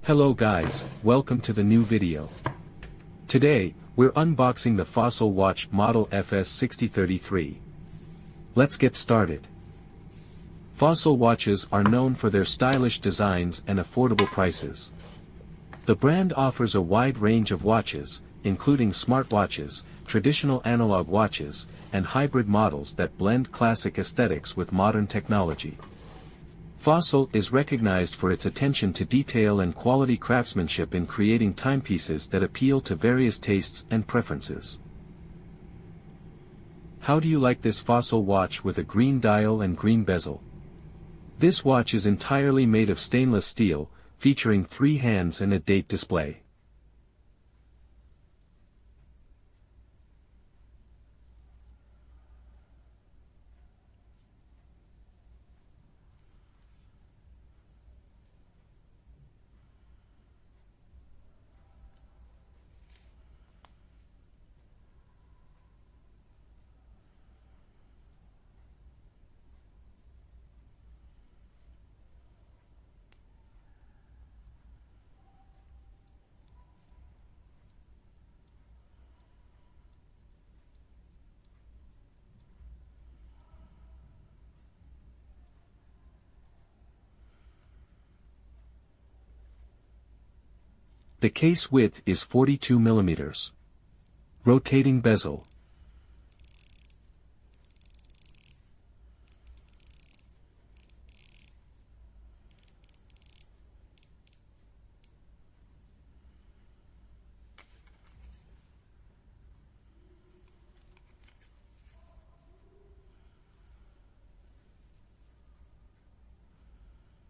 Hello guys, welcome to the new video. Today, we're unboxing the FOSSIL watch model FS6033. Let's get started. FOSSIL watches are known for their stylish designs and affordable prices. The brand offers a wide range of watches, including smartwatches, traditional analog watches, and hybrid models that blend classic aesthetics with modern technology. FOSSIL is recognized for its attention to detail and quality craftsmanship in creating timepieces that appeal to various tastes and preferences. How do you like this FOSSIL watch with a green dial and green bezel? This watch is entirely made of stainless steel, featuring 3 hands and a date display. The case width is 42 mm. Rotating bezel.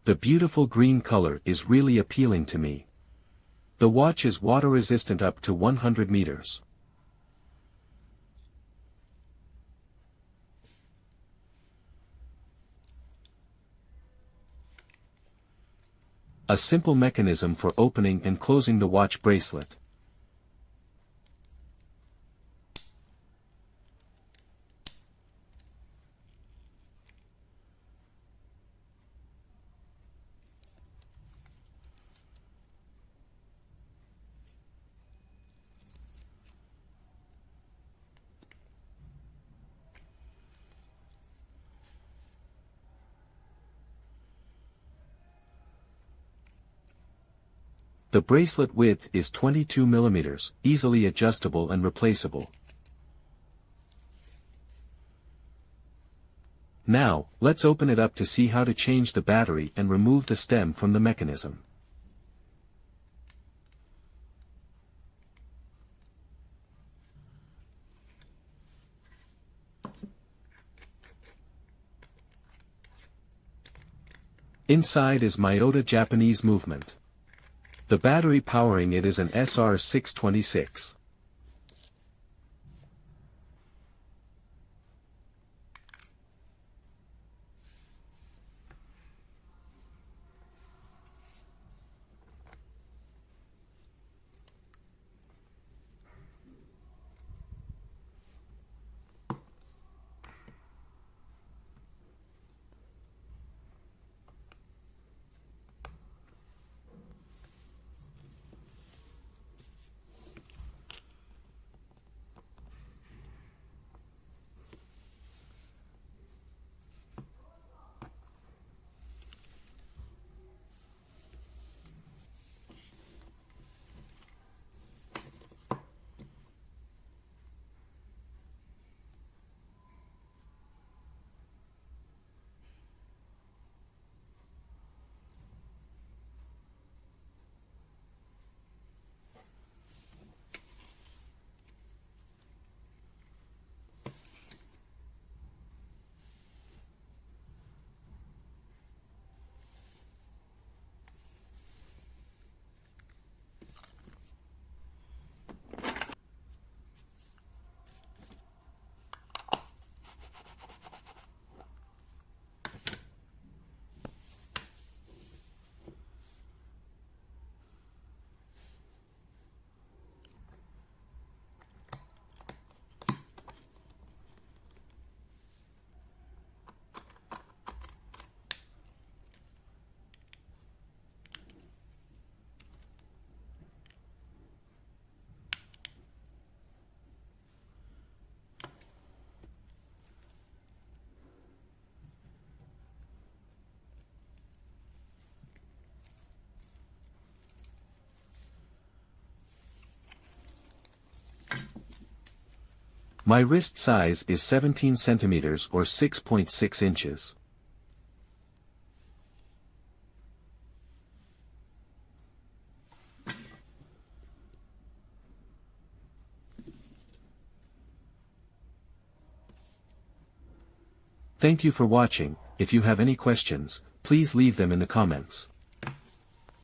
The beautiful green color is really appealing to me. The watch is water-resistant up to 100 meters. A simple mechanism for opening and closing the watch bracelet. The bracelet width is 22 mm, easily adjustable and replaceable. Now, let's open it up to see how to change the battery and remove the stem from the mechanism. Inside is Miyota Japanese movement. The battery powering it is an SR626. My wrist size is 17 centimeters or 6.6 inches. Thank you for watching. If you have any questions, please leave them in the comments.